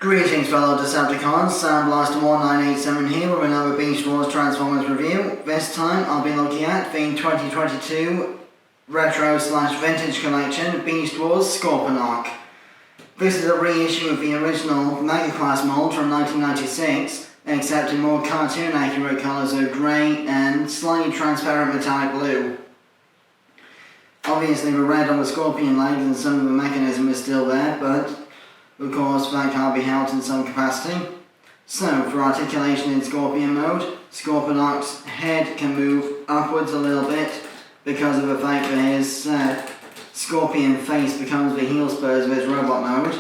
Greetings fellow Decepticons, Sandblaster1987 here with another Beast Wars Transformers review. This time I'll be looking at the 2022 Retro/Vintage Collection Beast Wars Scorponok. This is a reissue of the original Mega Class mold from 1996, except in more cartoon accurate colours of grey and slightly transparent metallic blue. Obviously the red on the scorpion legs and some of the mechanism is still there, but of course that can't be held in some capacity. So, for articulation in Scorpion mode, Scorponok's head can move upwards a little bit because of the fact that his scorpion face becomes the heel spurs of his robot mode.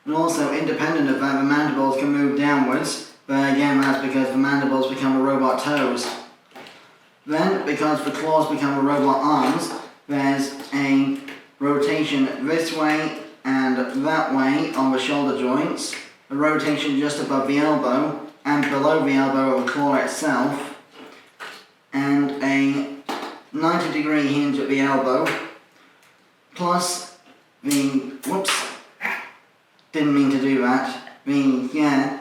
And also, independent of that, the mandibles can move downwards, but again that's because the mandibles become the robot toes. Then, because the claws become the robot arms, there's a rotation this way and that way on the shoulder joints, a rotation just above the elbow and below the elbow of the claw itself, and a 90-degree hinge at the elbow, plus the, didn't mean to do that, the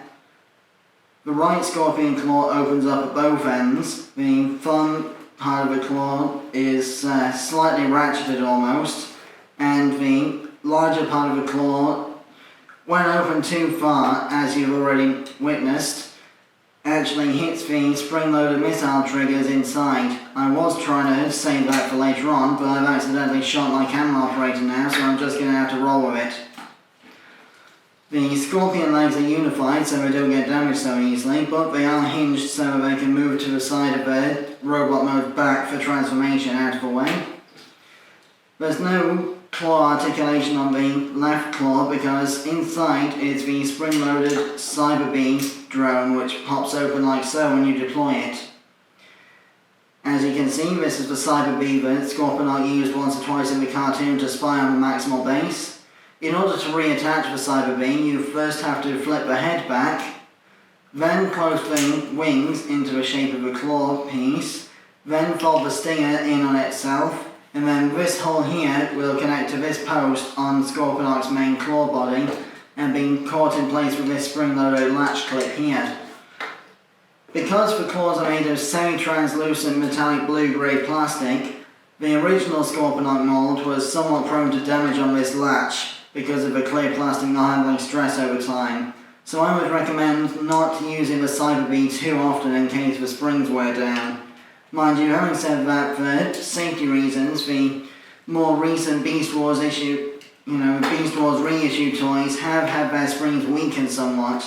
right scorpion claw opens up at both ends, the thumb part of the claw is slightly ratcheted almost, and the larger part of the claw, when open too far, as you've already witnessed, actually hits the spring-loaded missile triggers inside. I was trying to save that for later on, but I've accidentally shot my camera operator now, so I'm just going to have to roll with it. The scorpion legs are unified so they don't get damaged so easily, but they are hinged so that they can move to the side of their robot mode back for transformation out of the way. There's no claw articulation on the left claw because inside is the spring-loaded Cyber Bee drone which pops open like so when you deploy it. As you can see, this is the Cyber Bee that Scorponok used once or twice in the cartoon to spy on the maximal base. In order to reattach the Cyber Bee, you first have to flip the head back, then close the wings into the shape of a claw piece, then fold the stinger in on itself, and then this hole here will connect to this post on Scorponok's main claw body and be caught in place with this spring-loaded latch clip here. Because the claws are made of semi-translucent metallic blue-grey plastic, the original Scorponok mold was somewhat prone to damage on this latch because of the clear plastic not handling stress over time. So I would recommend not using the Cyber Bee too often in case the springs wear down. Mind you, having said that, for safety reasons, the more recent Beast Wars reissue toys have had their springs weakened somewhat,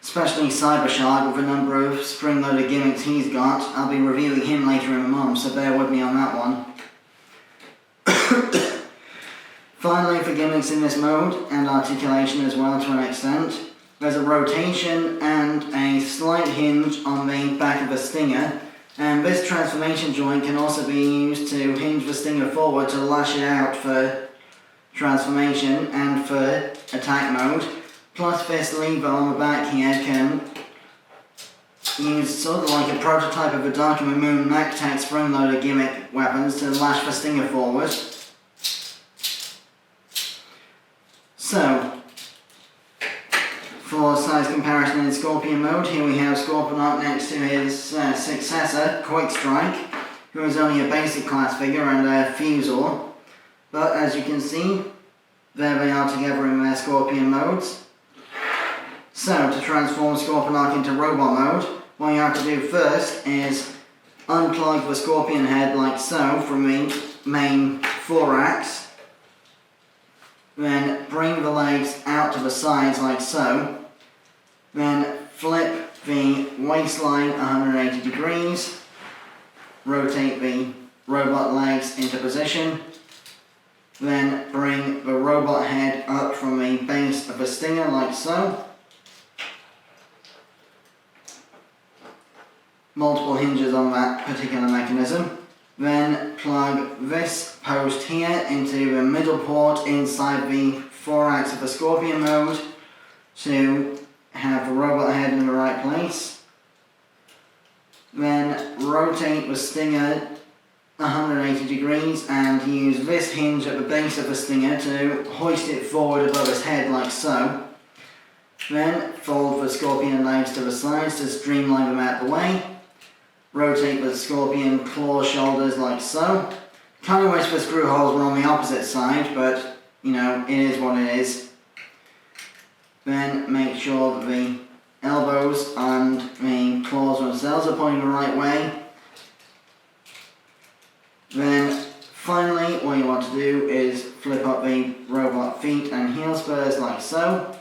especially Cybershark with a number of spring-loaded gimmicks he's got. I'll be reviewing him later in the month, so bear with me on that one. Finally, for gimmicks in this mode, and articulation as well to an extent, there's a rotation and a slight hinge on the back of the stinger. And this transformation joint can also be used to hinge the stinger forward to lash it out for transformation and for attack mode. Plus this lever on the back here can use sort of like a prototype of a Dark of the Moon MacTech spring-loaded gimmick weapons to lash the stinger forward. So, for size comparison in Scorpion mode, here we have Scorponok next to his successor, Quickstrike, who is only a basic class figure and a fusor. But as you can see, there they are together in their Scorpion modes. So, to transform Scorponok into robot mode, what you have to do first is unplug the Scorpion head like so from the main thorax. Then bring the legs out to the sides like so. Then flip the waistline 180 degrees. Rotate the robot legs into position. Then bring the robot head up from the base of the stinger like so. Multiple hinges on that particular mechanism. Then plug this post here into the middle port inside the thorax of the Scorpion mode to have the robot head in the right place. Then rotate the stinger 180 degrees and use this hinge at the base of the stinger to hoist it forward above his head like so. Then fold the Scorpion legs to the sides to streamline them out the way. Rotate the Scorpion claw shoulders like so. Kind of wish the screw holes were on the opposite side, but you know, it is what it is. Then make sure that the elbows and the claws themselves are pointing the right way. Then finally what you want to do is flip up the robot feet and heel spurs like so.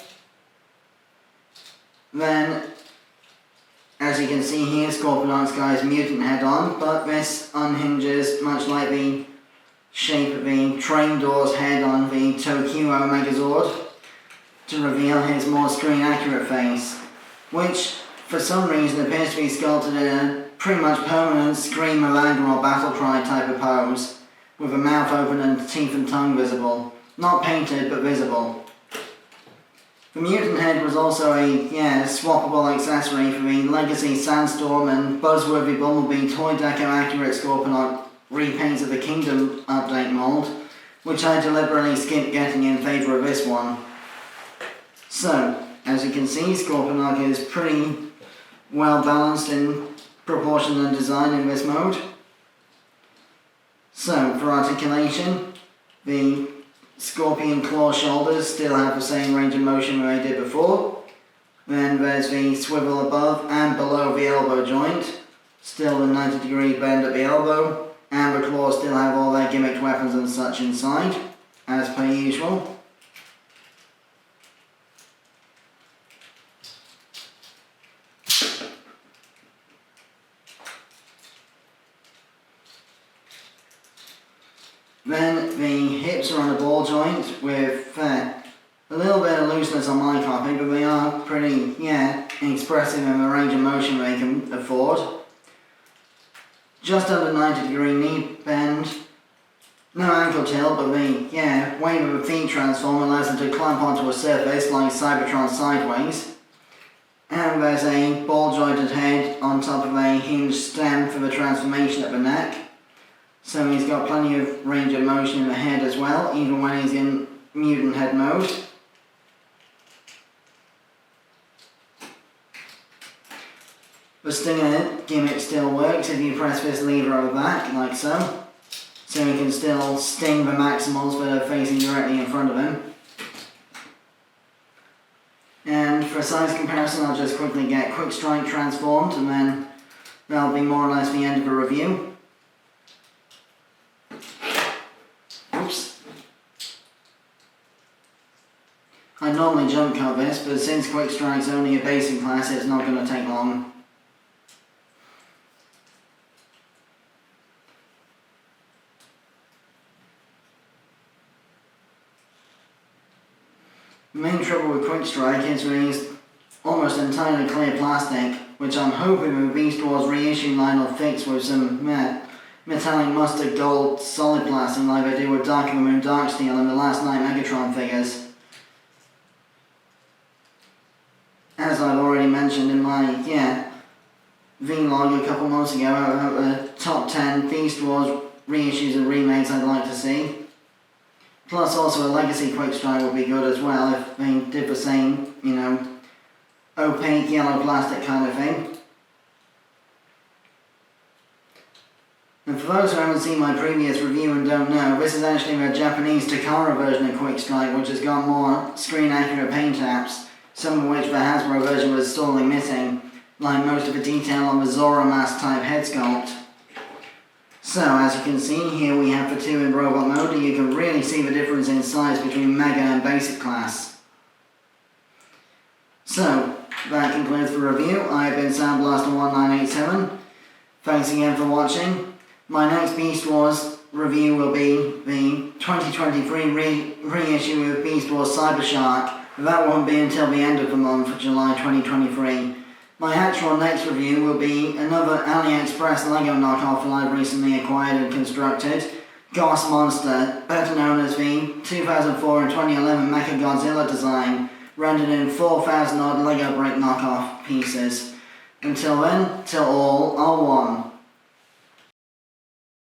Then, as you can see here, Scorponok's got his mutant head on, but this unhinges much like the shape of the train door's head on the Tokyo Megazord to reveal his more screen accurate face, which for some reason appears to be sculpted in a pretty much permanent scream of anger or battle cry type of pose, with a mouth open and teeth and tongue visible. Not painted, but visible. The Mutant Head was also a, swappable accessory for the Legacy Sandstorm and Buzzworthy Bumblebee Toy Deco Accurate Scorponok repaints of the Kingdom update mould, which I deliberately skipped getting in favour of this one. So, as you can see, Scorponok is pretty well balanced in proportion and design in this mode. So, for articulation, the Scorpion claw shoulders still have the same range of motion that they did before. Then there's the swivel above and below the elbow joint, still the 90-degree bend at the elbow, and the claws still have all their gimmicked weapons and such inside, as per usual. Then the hips are on a ball joint with a little bit of looseness on my copy, but they are pretty, expressive in the range of motion they can afford. Just under 90-degree knee bend, no ankle tilt, but the wave of the feet transform allows them to clamp onto a surface like Cybertron sideways. And there's a ball jointed head on top of a hinged stem for the transformation at the neck. So he's got plenty of range of motion in the head as well, even when he's in Mutant Head mode. The stinger gimmick still works if you press this lever at the back, like so. So he can still sting the Maximals that are facing directly in front of him. And for size comparison, I'll just quickly get Quickstrike transformed, and then that'll be more or less the end of the review. I normally jump cut this, but since Quickstrike's only a basic class, it's not going to take long. The main trouble with Quickstrike is that he's almost entirely clear plastic, which I'm hoping the Beast Wars reissue line will fix with some metallic mustard gold solid plastic like they do with Dark of the Moon Dark Steel and the Last Night Megatron figures. As I've already mentioned in my, vlog a couple months ago about the top 10 Beast Wars reissues and remakes I'd like to see. Plus also a Legacy Quickstrike would be good as well if they did the same, opaque yellow plastic kind of thing. And for those who haven't seen my previous review and don't know, this is actually the Japanese Takara version of Quickstrike, which has got more screen accurate paint apps, some of which the Hasbro version was sorely missing, like most of the detail on the Zora mask type head sculpt. So, as you can see, here we have the two in robot mode, and you can really see the difference in size between Mega and Basic class. So, that concludes the review. I have been Soundblaster1987. Thanks again for watching. My next Beast Wars review will be the 2023 reissue of Beast Wars Cybershark. That won't be until the end of the month, July 2023. My actual next review will be another AliExpress Lego knockoff that I've recently acquired and constructed, Ghost Monster, better known as the 2004 and 2011 Mechagodzilla design, rendered in 4,000 odd Lego brick knockoff pieces. Until then, till all are one.